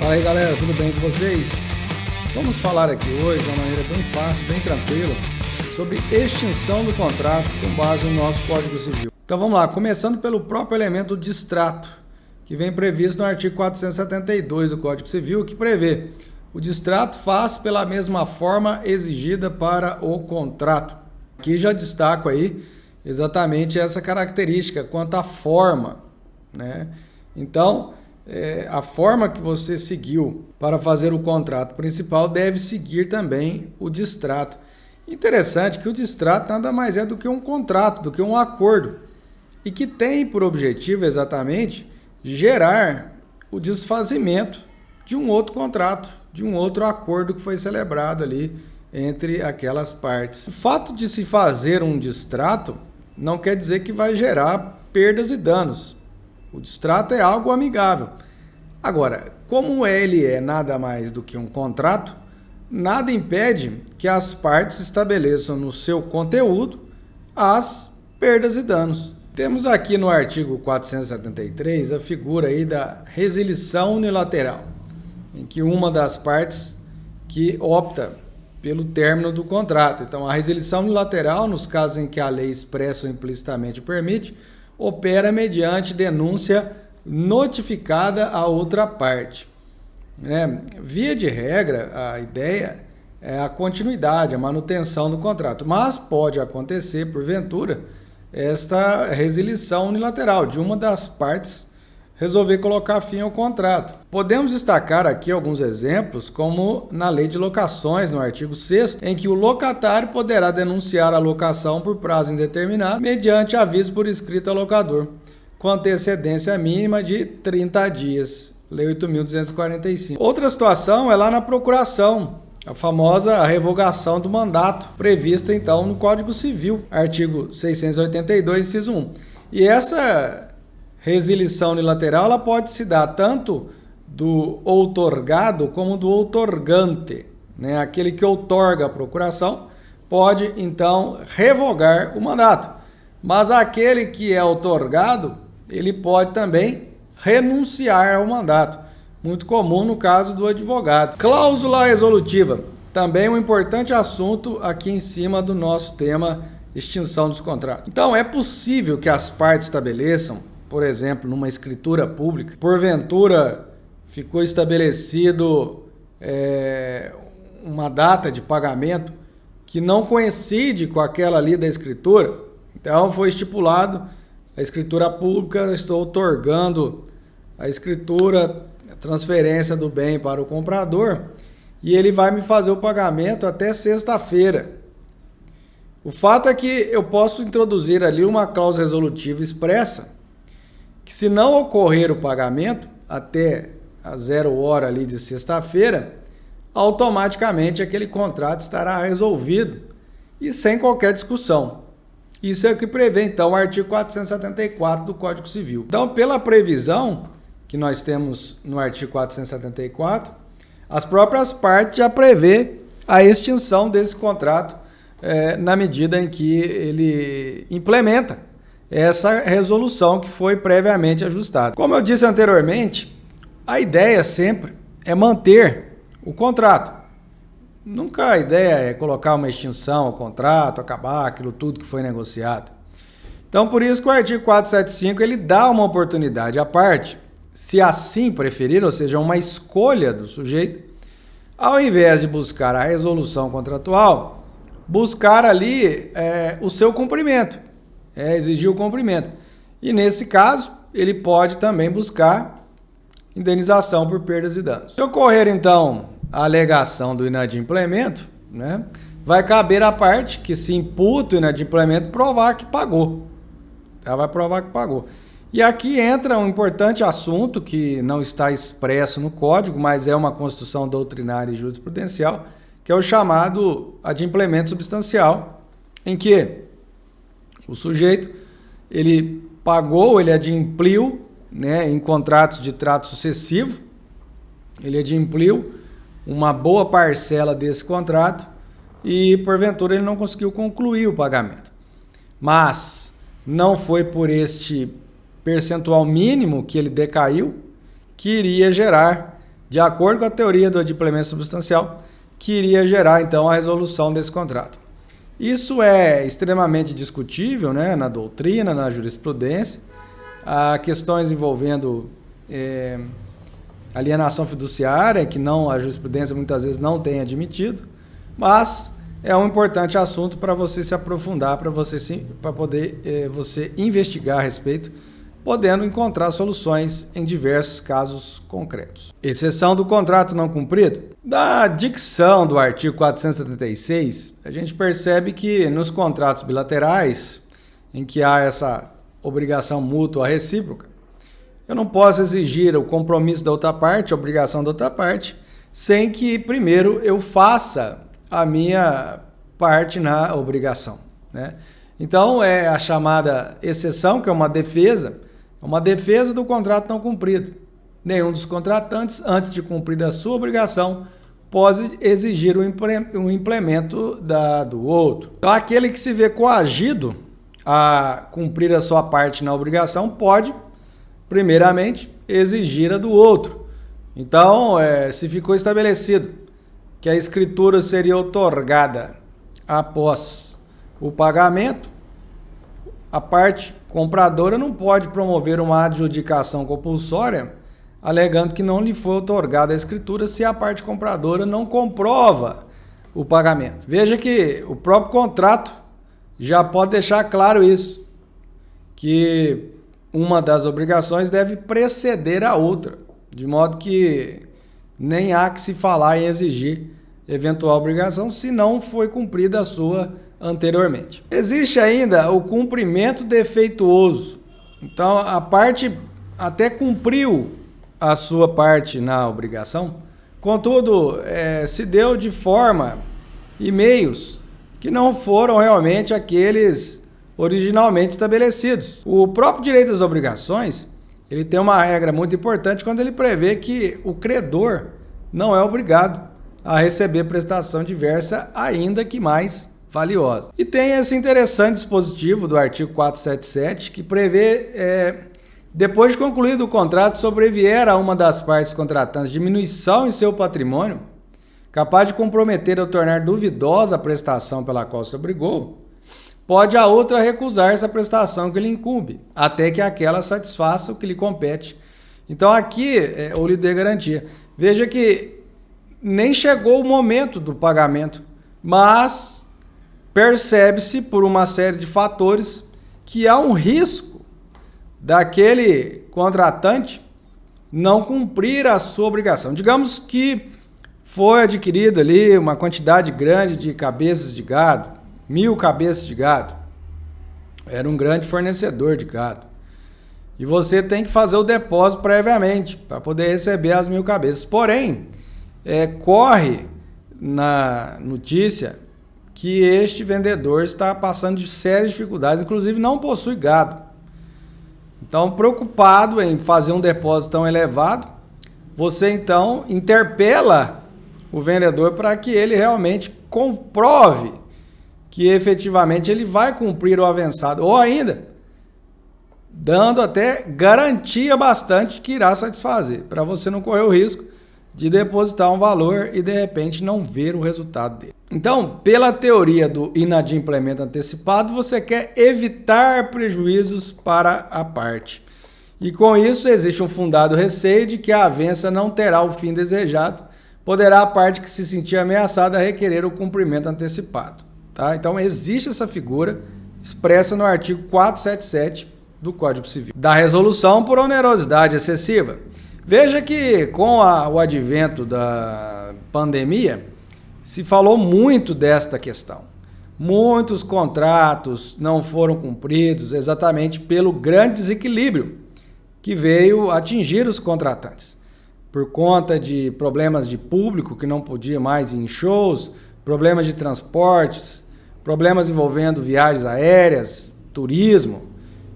Fala aí galera, tudo bem com vocês? Vamos falar aqui hoje de uma maneira bem fácil, bem tranquila, sobre extinção do contrato com base no nosso Código Civil. Então vamos lá, começando pelo próprio elemento distrato, que vem previsto no artigo 472 do Código Civil, que prevê: o distrato faz pela mesma forma exigida para o contrato. Aqui já destaco aí exatamente essa característica quanto à forma, né? Então, a forma que você seguiu para fazer o contrato principal deve seguir também o distrato. Interessante que o distrato nada mais é do que um contrato, do que um acordo, e que tem por objetivo exatamente gerar o desfazimento de um outro contrato, de um outro acordo que foi celebrado ali entre aquelas partes. O fato de se fazer um distrato não quer dizer que vai gerar perdas e danos. O distrato é algo amigável. Agora, como ele é nada mais do que um contrato, nada impede que as partes estabeleçam no seu conteúdo as perdas e danos. Temos aqui no artigo 473 a figura aí da resilição unilateral, em que uma das partes que opta pelo término do contrato. Então, a resilição unilateral, nos casos em que a lei expressa ou implicitamente permite, opera mediante denúncia notificada à outra parte. Via de regra, a ideia é a continuidade, a manutenção do contrato, mas pode acontecer, porventura, esta resilição unilateral de uma das partes resolver colocar fim ao contrato. Podemos destacar aqui alguns exemplos, como na Lei de Locações, no artigo 6º, em que o locatário poderá denunciar a locação por prazo indeterminado mediante aviso por escrito ao locador, com antecedência mínima de 30 dias. Lei 8.245. Outra situação é lá na procuração, a famosa revogação do mandato, prevista então no Código Civil, artigo 682, inciso 1. E essa resilição unilateral ela pode se dar tanto do outorgado como do outorgante, né? Aquele que outorga a procuração pode então revogar o mandato, mas aquele que é outorgado ele pode também renunciar ao mandato, muito comum no caso do advogado. Cláusula resolutiva, também um importante assunto aqui em cima do nosso tema extinção dos contratos. Então é possível que as partes estabeleçam, por exemplo, numa escritura pública, porventura ficou estabelecido uma data de pagamento que não coincide com aquela ali da escritura. Então foi estipulado a escritura pública, estou outorgando a escritura, a transferência do bem para o comprador, e ele vai me fazer o pagamento até sexta-feira. O fato é que eu posso introduzir ali uma cláusula resolutiva expressa, que se não ocorrer o pagamento até a 0 hora ali de sexta-feira, automaticamente aquele contrato estará resolvido e sem qualquer discussão. Isso é o que prevê então o artigo 474 do Código Civil. Então, pela previsão que nós temos no artigo 474, as próprias partes já prevê a extinção desse contrato na medida em que ele implementa essa resolução que foi previamente ajustada. Como eu disse anteriormente, a ideia sempre é manter o contrato. Nunca a ideia é colocar uma extinção ao contrato, acabar aquilo tudo que foi negociado. Então, por isso que o artigo 475 ele dá uma oportunidade à parte, se assim preferir, ou seja, uma escolha do sujeito, ao invés de buscar a resolução contratual, buscar ali o seu cumprimento. Exigir o cumprimento. E nesse caso, ele pode também buscar indenização por perdas e danos. Se ocorrer, então, a alegação do inadimplemento, né, vai caber à parte que se imputa o inadimplemento provar que pagou. Ela vai provar que pagou. E aqui entra um importante assunto que não está expresso no Código, mas é uma construção doutrinária e jurisprudencial, que é o chamado adimplemento substancial, em que o sujeito, ele pagou, ele adimpliu, né, em contratos de trato sucessivo, ele adimpliu uma boa parcela desse contrato e, porventura, ele não conseguiu concluir o pagamento. Mas não foi por este percentual mínimo que ele decaiu que iria gerar de acordo com a teoria do adimplemento substancial, que iria gerar então a resolução desse contrato. Isso é extremamente discutível, né, na doutrina, na jurisprudência. Há questões envolvendo alienação fiduciária, que a jurisprudência muitas vezes não tem admitido, mas é um importante assunto para você se aprofundar, para poder você investigar a respeito, podendo encontrar soluções em diversos casos concretos. Exceção do contrato não cumprido. Da dicção do artigo 476, a gente percebe que nos contratos bilaterais, em que há essa obrigação mútua recíproca, eu não posso exigir o compromisso da outra parte, a obrigação da outra parte, sem que primeiro eu faça a minha parte na obrigação, né? Então, é a chamada exceção, que é uma defesa do contrato não cumprido. Nenhum dos contratantes, antes de cumprir a sua obrigação, pode exigir um implemento do outro. Então, aquele que se vê coagido a cumprir a sua parte na obrigação pode, primeiramente, exigir a do outro. Então, se ficou estabelecido que a escritura seria outorgada após o pagamento, a parte compradora não pode promover uma adjudicação compulsória alegando que não lhe foi outorgada a escritura se a parte compradora não comprova o pagamento. Veja que o próprio contrato já pode deixar claro isso, que uma das obrigações deve preceder a outra, de modo que nem há que se falar em exigir eventual obrigação se não foi cumprida a sua anteriormente. Existe ainda o cumprimento defeituoso. Então, a parte até cumpriu a sua parte na obrigação, contudo, se deu de forma e meios que não foram realmente aqueles originalmente estabelecidos. O próprio direito das obrigações, ele tem uma regra muito importante quando ele prevê que o credor não é obrigado a receber prestação diversa, ainda que mais valiosa. E tem esse interessante dispositivo do artigo 477 que prevê, depois de concluído o contrato, sobrevier a uma das partes contratantes diminuição em seu patrimônio, capaz de comprometer ou tornar duvidosa a prestação pela qual se obrigou, pode a outra recusar essa prestação que lhe incumbe, até que aquela satisfaça o que lhe compete. Então aqui, ou lhe dê garantia. Veja que nem chegou o momento do pagamento, mas percebe-se por uma série de fatores que há um risco daquele contratante não cumprir a sua obrigação. Digamos que foi adquirido ali uma quantidade grande de cabeças de gado, 1.000 cabeças de gado. Era um grande fornecedor de gado. E você tem que fazer o depósito previamente para poder receber as 1.000 cabeças. Porém, corre na notícia que este vendedor está passando de sérias dificuldades, inclusive não possui gado. Então, preocupado em fazer um depósito tão elevado, você então interpela o vendedor para que ele realmente comprove que efetivamente ele vai cumprir o avançado, ou ainda dando até garantia bastante que irá satisfazer, para você não correr o risco de depositar um valor e de repente não ver o resultado dele. Então, pela teoria do inadimplemento antecipado, você quer evitar prejuízos para a parte. E com isso existe um fundado receio de que a avença não terá o fim desejado, poderá a parte que se sentir ameaçada requerer o cumprimento antecipado. Tá? Então existe essa figura expressa no artigo 477 do Código Civil. Da resolução por onerosidade excessiva. Veja que com o advento da pandemia, se falou muito desta questão. Muitos contratos não foram cumpridos exatamente pelo grande desequilíbrio que veio atingir os contratantes. Por conta de problemas de público que não podia mais ir em shows, problemas de transportes, problemas envolvendo viagens aéreas, turismo.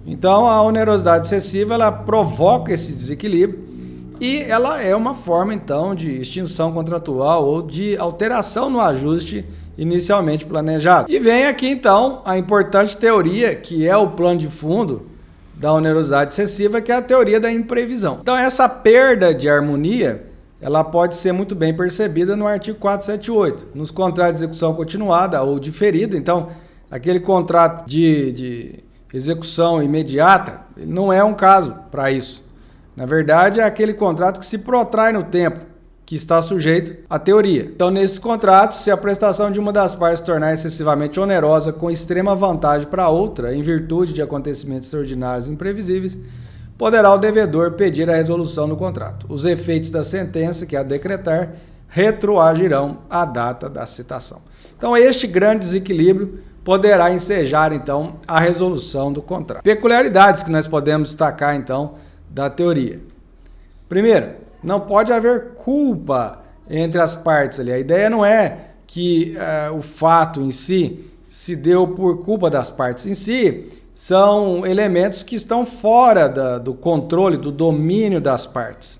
Então, a onerosidade excessiva ela provoca esse desequilíbrio e ela é uma forma, então, de extinção contratual ou de alteração no ajuste inicialmente planejado. E vem aqui, então, a importante teoria, que é o plano de fundo da onerosidade excessiva, que é a teoria da imprevisão. Então, essa perda de harmonia, ela pode ser muito bem percebida no artigo 478, nos contratos de execução continuada ou diferida. Então, aquele contrato de execução imediata, ele não é um caso para isso. Na verdade, é aquele contrato que se protrai no tempo, que está sujeito à teoria. Então, nesses contratos, se a prestação de uma das partes se tornar excessivamente onerosa com extrema vantagem para outra, em virtude de acontecimentos extraordinários e imprevisíveis, poderá o devedor pedir a resolução do contrato. Os efeitos da sentença que a decretar retroagirão à data da citação. Então, este grande desequilíbrio poderá ensejar, então, a resolução do contrato. Peculiaridades que nós podemos destacar, então, da teoria. Primeiro, não pode haver culpa entre as partes ali. A ideia não é que o fato em si se deu por culpa das partes. Em si, são elementos que estão fora do controle, do domínio das partes.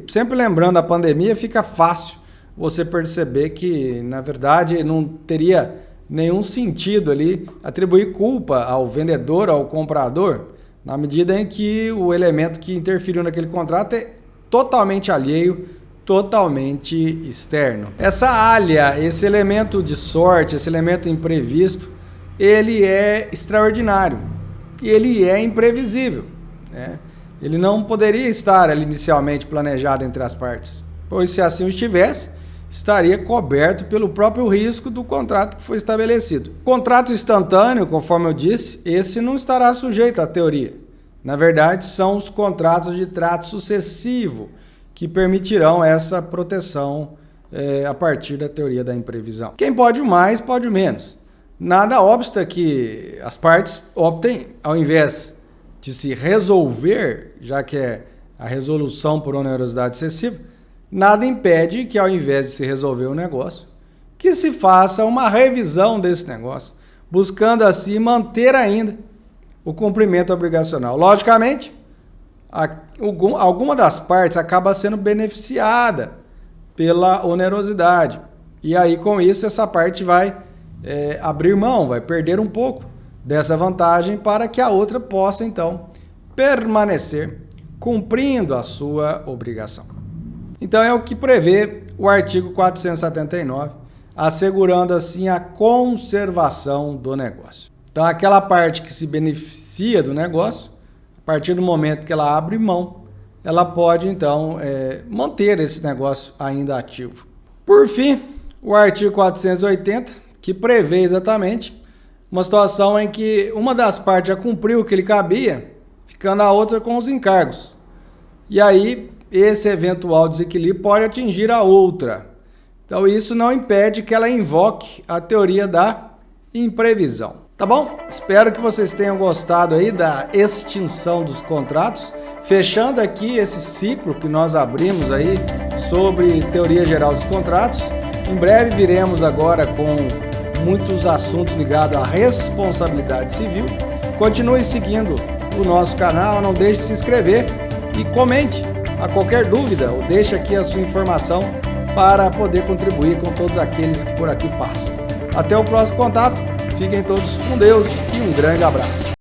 Sempre lembrando a pandemia, fica fácil você perceber que, na verdade, não teria nenhum sentido ali atribuir culpa ao vendedor, ao comprador, na medida em que o elemento que interferiu naquele contrato é totalmente alheio, totalmente externo. Essa alha, esse elemento de sorte, esse elemento imprevisto, ele é extraordinário e ele é imprevisível, né? Ele não poderia estar ali inicialmente planejado entre as partes, pois se assim o estivesse, estaria coberto pelo próprio risco do contrato que foi estabelecido. Contrato instantâneo, conforme eu disse, esse não estará sujeito à teoria. Na verdade, são os contratos de trato sucessivo que permitirão essa proteção a partir da teoria da imprevisão. Quem pode o mais, pode o menos. Nada obsta que as partes optem, ao invés de se resolver, já que é a resolução por onerosidade excessiva, nada impede que, ao invés de se resolver o negócio, que se faça uma revisão desse negócio, buscando assim manter ainda o cumprimento obrigacional. Logicamente, alguma das partes acaba sendo beneficiada pela onerosidade. E aí, com isso, essa parte vai abrir mão, vai perder um pouco dessa vantagem para que a outra possa, então, permanecer cumprindo a sua obrigação. Então, é o que prevê o artigo 479, assegurando assim a conservação do negócio. Então, aquela parte que se beneficia do negócio, a partir do momento que ela abre mão, ela pode, então, manter esse negócio ainda ativo. Por fim, o artigo 480, que prevê exatamente uma situação em que uma das partes já cumpriu o que lhe cabia, ficando a outra com os encargos. E aí, esse eventual desequilíbrio pode atingir a outra. Então, isso não impede que ela invoque a teoria da imprevisão. Tá bom? Espero que vocês tenham gostado aí da extinção dos contratos. Fechando aqui esse ciclo que nós abrimos aí sobre teoria geral dos contratos. Em breve viremos agora com muitos assuntos ligados à responsabilidade civil. Continue seguindo o nosso canal, não deixe de se inscrever e comente a qualquer dúvida ou deixe aqui a sua informação para poder contribuir com todos aqueles que por aqui passam. Até o próximo contato, fiquem todos com Deus e um grande abraço.